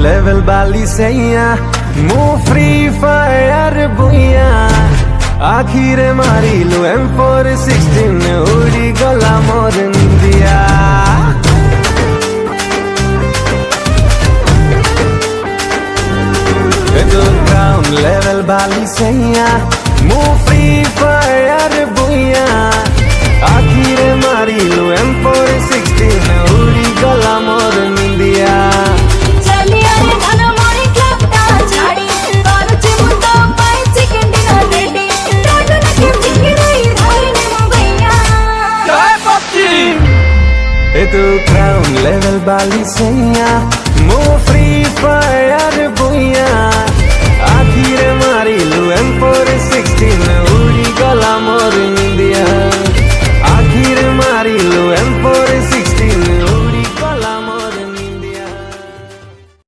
level बाली सैया मु free fire बुइया आखिर मारी लो M416 उड़ी गला मोर इंडिया तो ग्राउंड लेवल बाली सैया मु फ्री फायर बुइया आखिर मारी लो M416 उड़ी गला मोर इंडिया तो क्राउन लेवल बाली सैया मो फ्री फायर